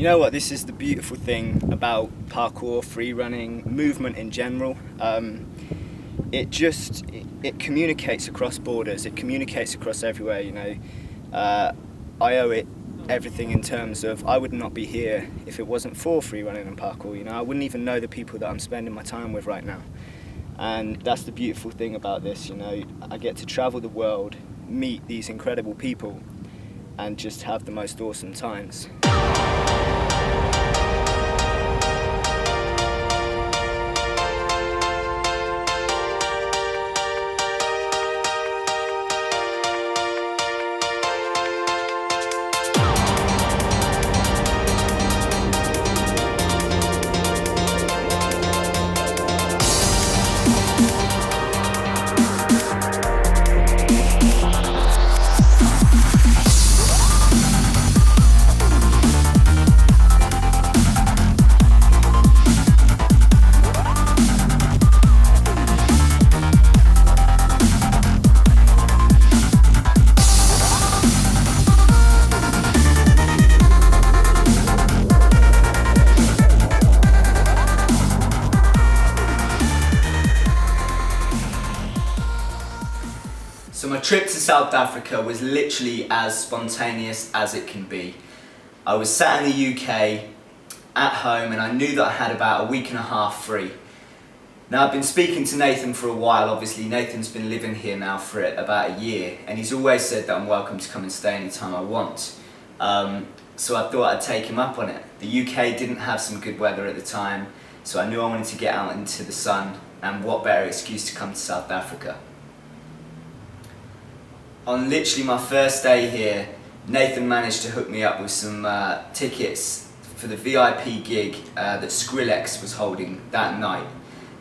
You know what, this is the beautiful thing about parkour, free running, movement in general. It communicates across borders, it communicates across everywhere, you know. I owe it everything in terms of I would not be here if it wasn't for free running and parkour, you know. I wouldn't even know the people that I'm spending my time with right now. And that's the beautiful thing about this, you know. I get to travel the world, meet these incredible people, and just have the most awesome times. So my trip to South Africa was literally as spontaneous as it can be. I was sat in the UK at home and I knew that I had about a week and a half free. Now I've been speaking to Nathan for a while. Obviously Nathan's been living here now for about a year and he's always said that I'm welcome to come and stay anytime I want. So I thought I'd take him up on it. The UK didn't have some good weather at the time, so I knew I wanted to get out into the sun, and what better excuse to come to South Africa. On literally my first day here, Nathan managed to hook me up with some tickets for the VIP gig that Skrillex was holding that night.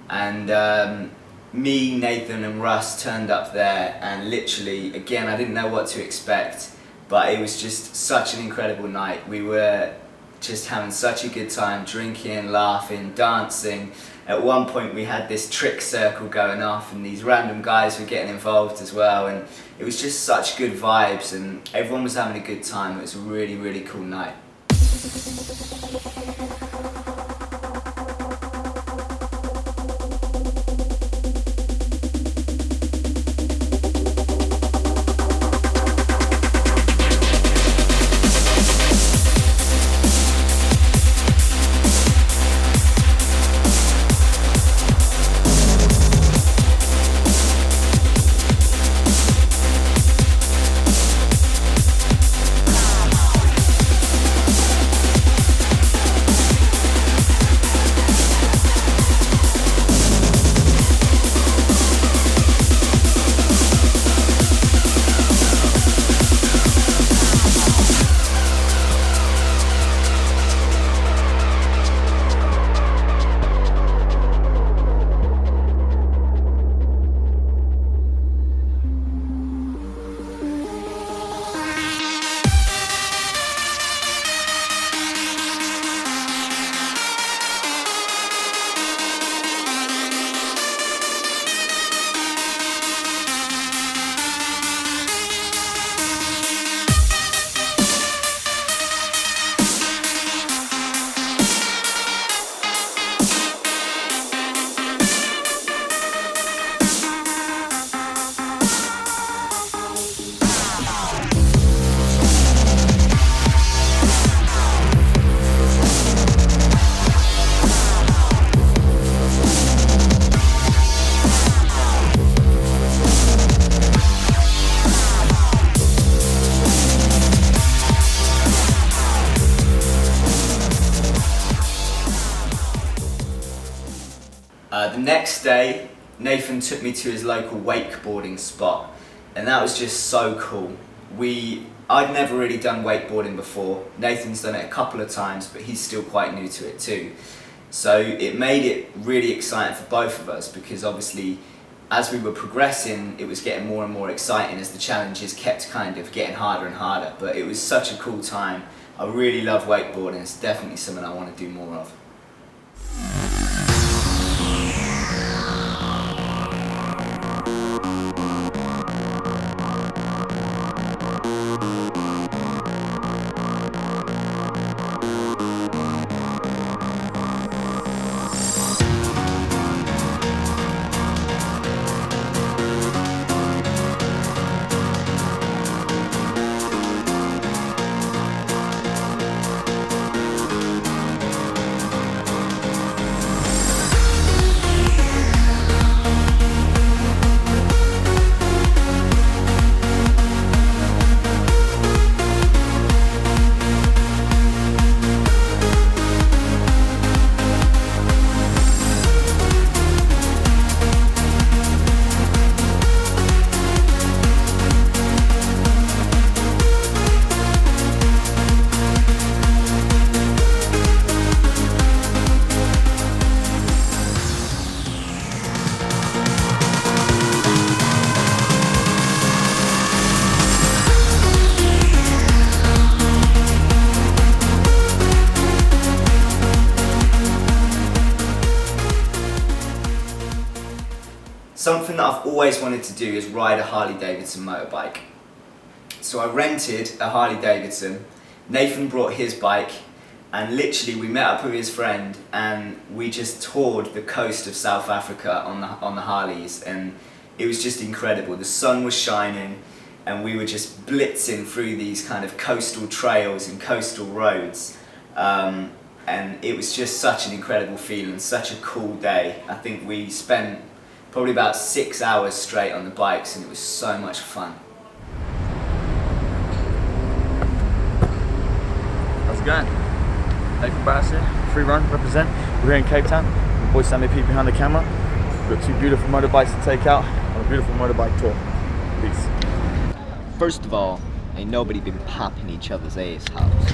And me, Nathan and Russ turned up there, and literally, again, I didn't know what to expect, but it was just such an incredible night. We were just having such a good time, drinking, laughing, dancing. At one point we had this trick circle going off and these random guys were getting involved as well, and it was just such good vibes and everyone was having a good time. It was a really, really cool night. The next day, Nathan took me to his local wakeboarding spot, and that was just so cool. I'd never really done wakeboarding before. Nathan's done it a couple of times, but he's still quite new to it too. So it made it really exciting for both of us, because obviously as we were progressing, it was getting more and more exciting as the challenges kept kind of getting harder and harder. But it was such a cool time. I really love wakeboarding. It's definitely something I want to do more of. something that I've always wanted to do is ride a Harley Davidson motorbike. So I rented a Harley Davidson, Nathan brought his bike, and literally we met up with his friend and we just toured the coast of South Africa on the Harleys, and it was just incredible. The sun was shining and we were just blitzing through these kind of coastal trails and coastal roads. And it was just such an incredible feeling, such a cool day. I think we spent probably about 6 hours straight on the bikes and it was so much fun. How's it going? Nathan Bass here, Free Run, represent. We're here in Cape Town. My boy Sammy P behind the camera. We've got 2 beautiful motorbikes to take out on a beautiful motorbike tour. Peace. First of all, ain't nobody been popping each other's ass house.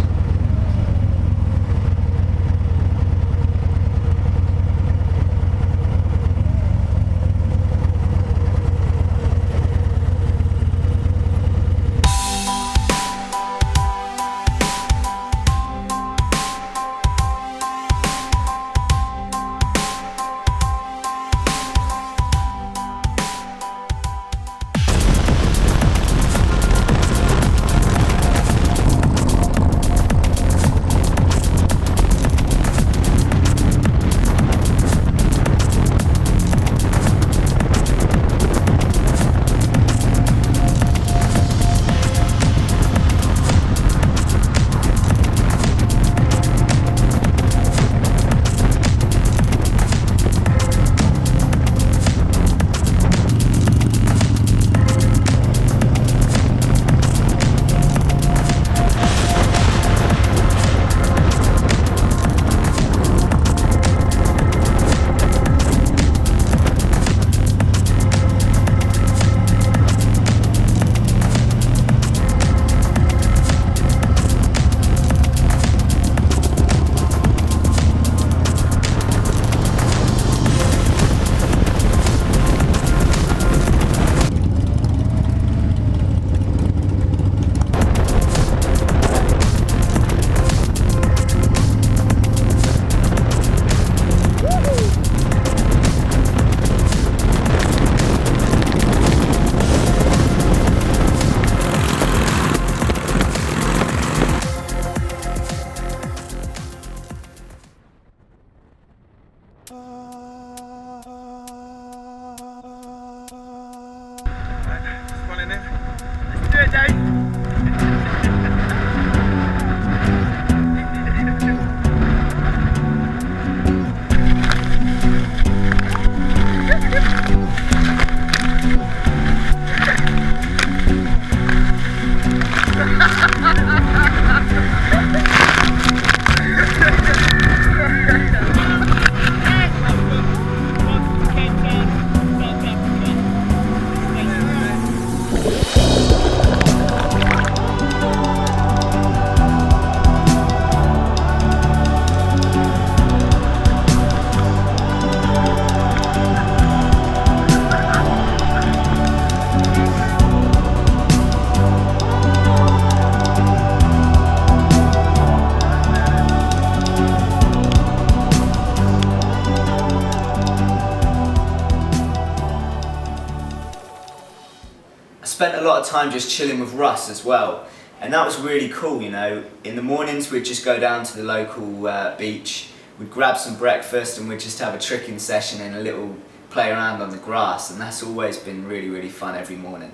Spent a lot of time just chilling with Russ as well, and that was really cool. You know, in the mornings we'd just go down to the local beach, we'd grab some breakfast and we'd just have a tricking session and a little play around on the grass, and that's always been really fun every morning.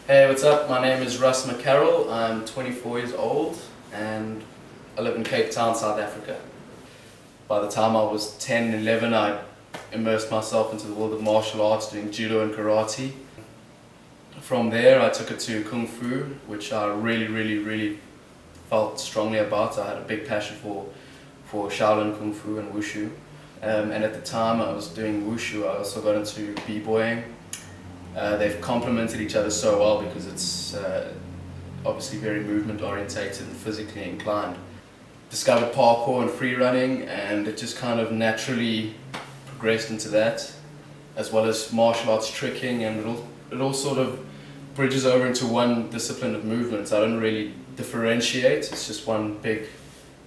Hey, what's up? My name is Russ McCarroll. I'm 24 years old and I live in Cape Town, South Africa. By the time I was 10, 11, I immersed myself into the world of martial arts, doing judo and karate. From there I took it to Kung Fu, which I really felt strongly about. I had a big passion for Shaolin Kung Fu and Wushu. And at the time I was doing Wushu, I also got into b-boying. They've complemented each other so well because it's obviously very movement orientated and physically inclined. Discovered parkour and free running, and it just kind of naturally progressed into that, as well as martial arts tricking, and it all sort of bridges over into one discipline of movement. I don't really differentiate, it's just one big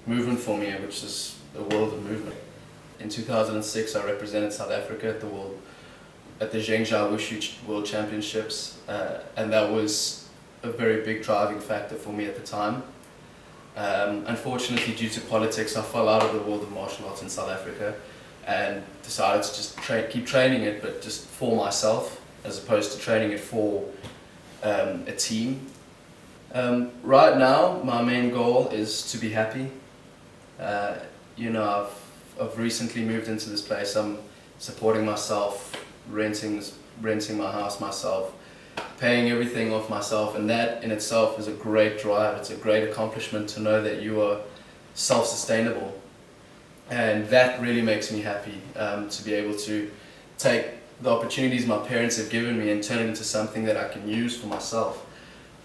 movement for me, which is the world of movement. In 2006 I represented South Africa at the at the Zhengzhou Wushu World Championships, and that was a very big driving factor for me at the time. Unfortunately, due to politics, I fell out of the world of martial arts in South Africa and decided to just keep training it, but just for myself as opposed to training it for a team. Right now, my main goal is to be happy. You know, I've recently moved into this place. I'm supporting myself, renting my house myself, paying everything off myself, and that in itself is a great drive. It's a great accomplishment to know that you are self-sustainable, and that really makes me happy, to be able to take the opportunities my parents have given me and turn it into something that I can use for myself.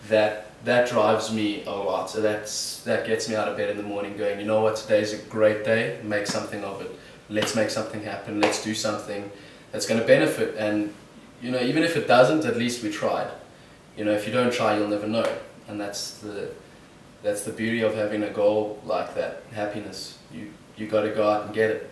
That drives me a lot. So that gets me out of bed in the morning going, you know what, today's a great day, make something of it. Let's make something happen, let's do something that's going to benefit. And you know, even if it doesn't, at least we tried. You know, if you don't try, you'll never know. And that's the beauty of having a goal like that, happiness. You got to go out and get it.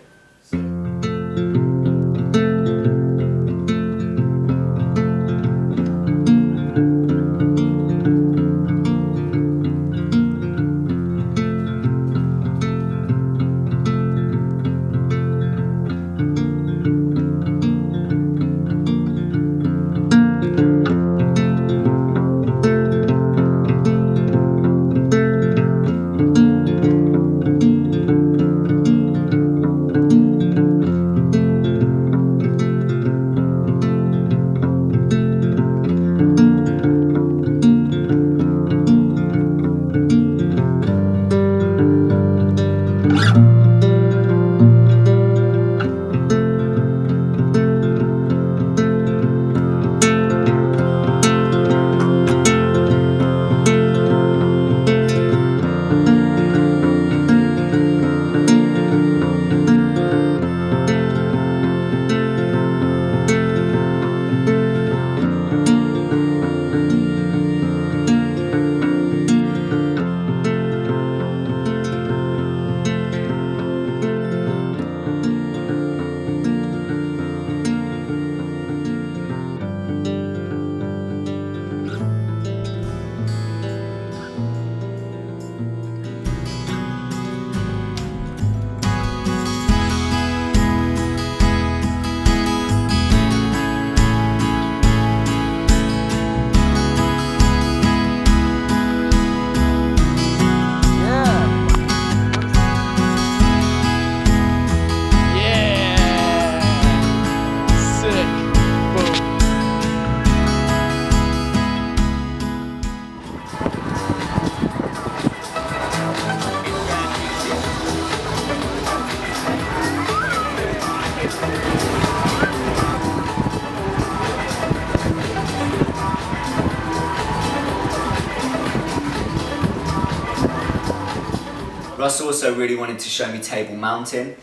Russ also really wanted to show me Table Mountain.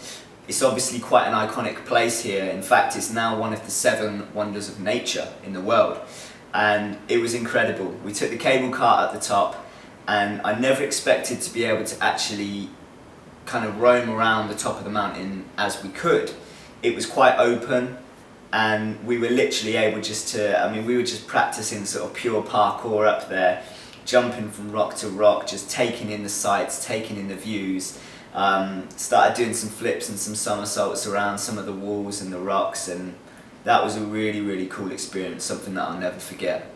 It's obviously quite an iconic place here. In fact, it's now one of the 7 wonders of nature in the world. And it was incredible. We took the cable car at the top, and I never expected to be able to actually kind of roam around the top of the mountain as we could. It was quite open, and we were literally able just to, we were just practicing sort of pure parkour up there, jumping from rock to rock, just taking in the sights, taking in the views. Started doing some flips and some somersaults around some of the walls and the rocks, and that was a really, really cool experience, something that I'll never forget.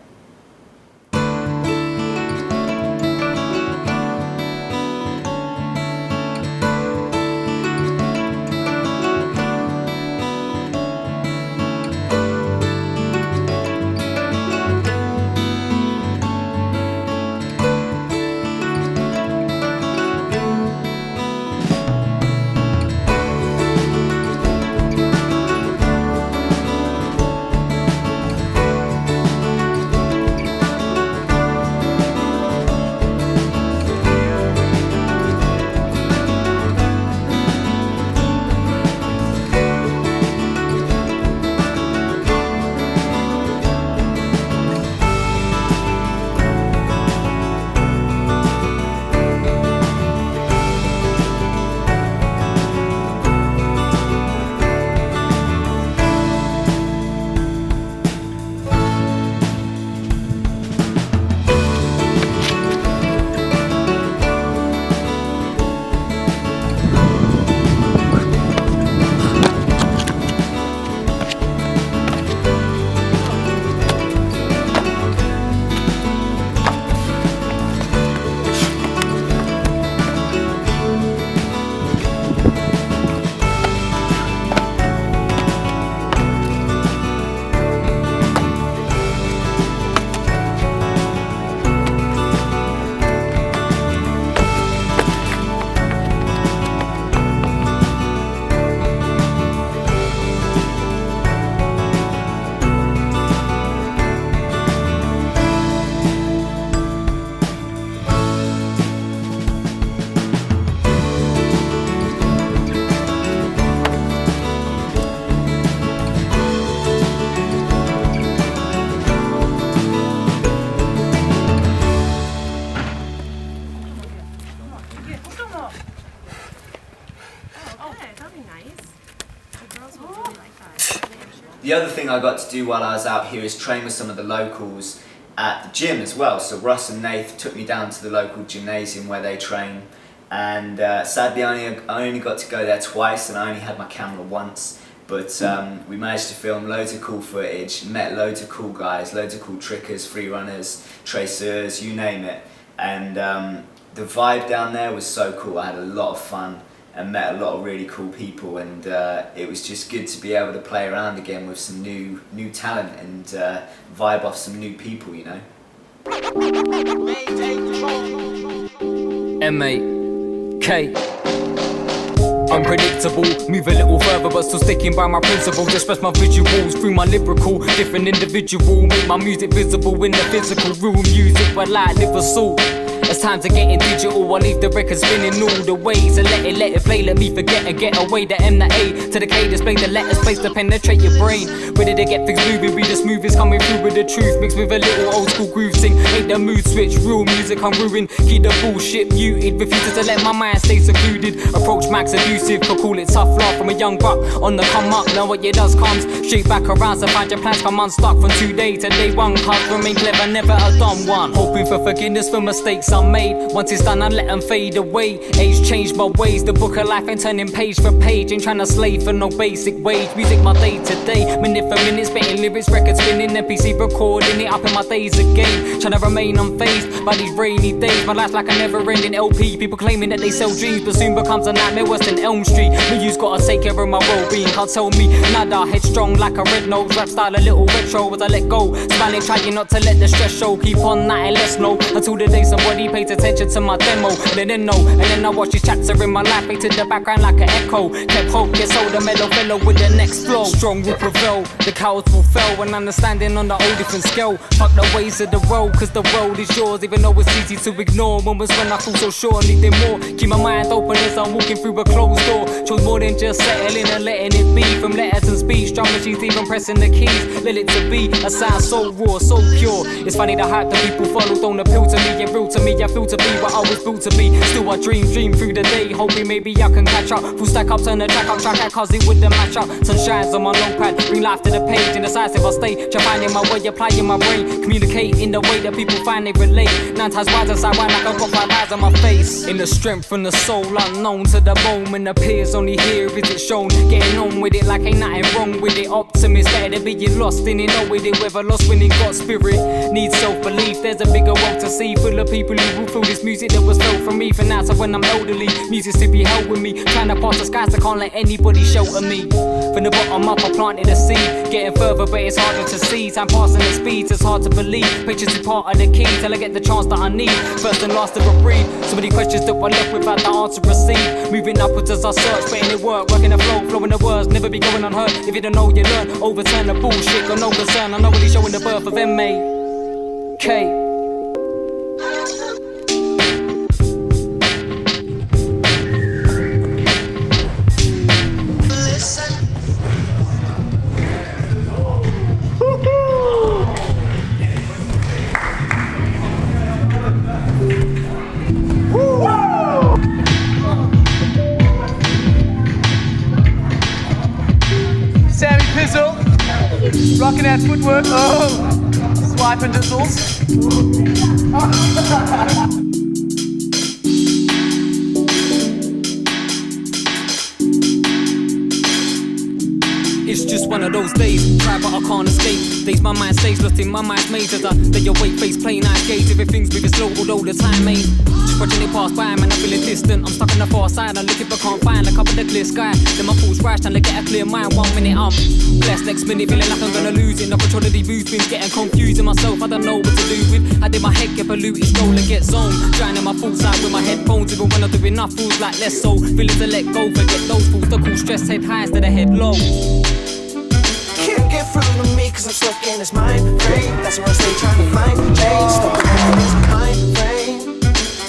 Oh, okay, that'd be nice. The girls will really like that. The other thing I got to do while I was out here is train with some of the locals at the gym as well. So Russ and Nath took me down to the local gymnasium where they train, and sadly I only got to go there twice, and I only had my camera once. But we managed to film loads of cool footage, met loads of cool guys, loads of cool trickers, free runners, traceurs, you name it. And the vibe down there was so cool. I had a lot of fun and met a lot of really cool people, and it was just good to be able to play around again with some new talent and vibe off some new people, you know. M-A-K Unpredictable, move a little further but still sticking by my principles. Express my visuals through my lyrical, different individual. Make my music visible in the physical, real music but like live assault. It's time to get in digital, I leave the record spinning all the ways. And let it play, let me forget and get away. The M, the A, to the K, display the letters, place to penetrate your brain. Ready to get things moving, be the smoothest, coming through with the truth. Mixed with a little old school groove, sing, make the mood switch. Real music unruined, keep the bullshit muted. Refuses to let my mind stay secluded. Approach max abusive, could call it tough love from a young buck on the come up. Now what you does comes straight back around, so find your plans come unstuck from today to day one. Can't remain clever, never a dumb one. Hoping for forgiveness for mistakes I made. Once it's done, I let them fade away. Age changed my ways, the book of life ain't turning page for page. Ain't trying to slave for no basic wage. Music my day to day, minute for minute, spitting lyrics, records spinning, MPC recording it up in my days again. Trying to remain unfazed by these rainy days. My life's like a never-ending LP. People claiming that they sell dreams, but soon becomes a nightmare worse than Elm Street. Me, you's gotta take care of my well-being. Can't tell me nada, headstrong like a red nose. Rap style a little retro as I let go. Smiling, trying not to let the stress show. Keep on that and let's know until the day somebody pays attention to my demo. And then know, and then I watch these chapters in my life fade to the background like an echo. Kept hope, gets older, mellow fellow with the next flow. Strong will prevail, the cowards will fail when understanding on the whole different scale. Fuck the ways of the road, cause the road is yours, even though it's easy to ignore. Moments when I feel so sure, needing more. Keep my mind open as I'm walking through a closed door. Chose more than just settling and letting it be. From letters and speech, drum machines even pressing the keys. Let it to be, a sound so raw, so pure. It's funny the hype that people follow don't appeal to me. You're real to me, I feel to be what I was built to be. Still I dream through the day, hoping maybe I can catch up. Full stack up, turn the track up, track out cause it wouldn't match up. Sun shines on my notepad, bring life to the page. Indecisive I stay, try finding my way, applying my brain. Communicate in the way that people find they relate. 9 times wiser, side wide like I've got 5 eyes on my face. In the strength from the soul, unknown to the moment appears only here is it shown. Getting on with it like ain't nothing wrong with it. Optimist, better than being lost in it, know with it. Whether lost when it got spirit, needs self-belief. There's a bigger world to see, full of people who will feel this music that was felt from me. For now, so when I'm elderly, music's to be held with me. Trying to pass the skies, I can't let anybody shelter me. From the bottom up, I planted a seed. Getting further, but it's harder to see. Time passing at speeds, it's hard to believe. Pictures is part of the key till I get the chance that I need. First and last of a breed. So many questions that were left without the answer received. Moving upwards as I search, putting it work, working the flow, flowing the words, never be going unheard. If you don't know, you learn. Overturn the bullshit, got no concern. I know what he's showing the birth of M.A.K. Rocking that footwork, oh, swiping dizzles. It's just one of those days, try but I can't escape. Days my mind stays lost in my mind's maze as I lay awake, face plain eyes gaze. Everything's moving slow, although the time ain't. Just watching it pass by, man, I'm feeling distant. I'm stuck on the far side, I'm looking but can't find a cup of the clear sky. Then my thoughts rush, trying to get a clear mind. 1 minute I'm blessed, next minute feeling like I'm gonna lose it. No control of these boots, been getting confused in myself. I don't know what to do with. I did my head get polluted, scroll and get zoned. Drowning my thoughts out with my headphones. Even when I do enough, fools like less so. Feeling to let go, forget those fools. The cool stress, head high instead of head low. Can't get through to me cause I'm stuck in his mind frame. That's where I stay trying to find change. Stuck in his mind frame.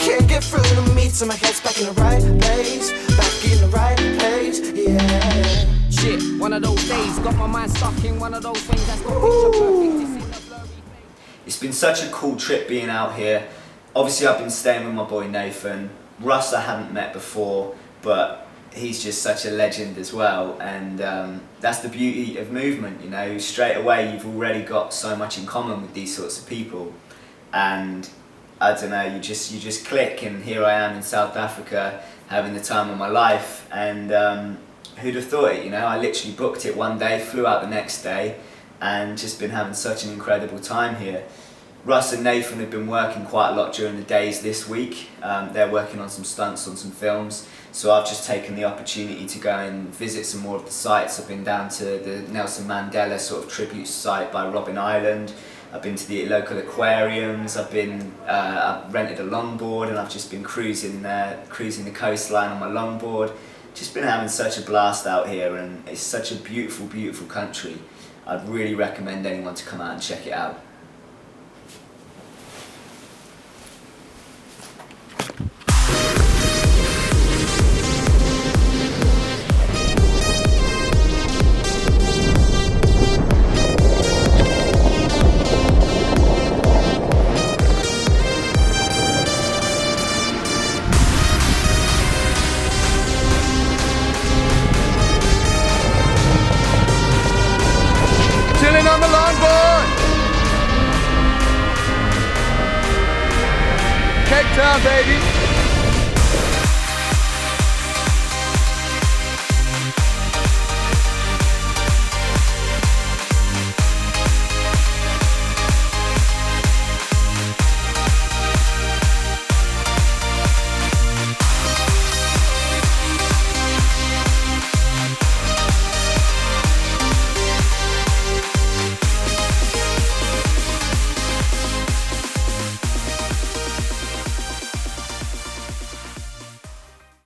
Can't get through to me till my head's back in the right place. Back in the right place, yeah. Shit, one of those days, got my mind stuck in one of those things that's got picture perfect. It's been such a cool trip being out here. Obviously I've been staying with my boy Nathan. Russ I hadn't met before, but he's just such a legend as well, and that's the beauty of movement, you know. Straight away you've already got so much in common with these sorts of people, and I don't know, you just click, and here I am in South Africa having the time of my life, and who'd have thought it, you know. I literally booked it one day, flew out the next day, and just been having such an incredible time here. Russ and Nathan have been working quite a lot during the days this week. They're working on some stunts, on some films, so I've just taken the opportunity to go and visit some more of the sites. I've been down to the Nelson Mandela sort of tribute site by Robben Island. I've been to the local aquariums. I've rented a longboard, and I've just been cruising the coastline on my longboard. Just been having such a blast out here, and it's such a beautiful, beautiful country. I'd really recommend anyone to come out and check it out. On the longboard! Cape Town, baby!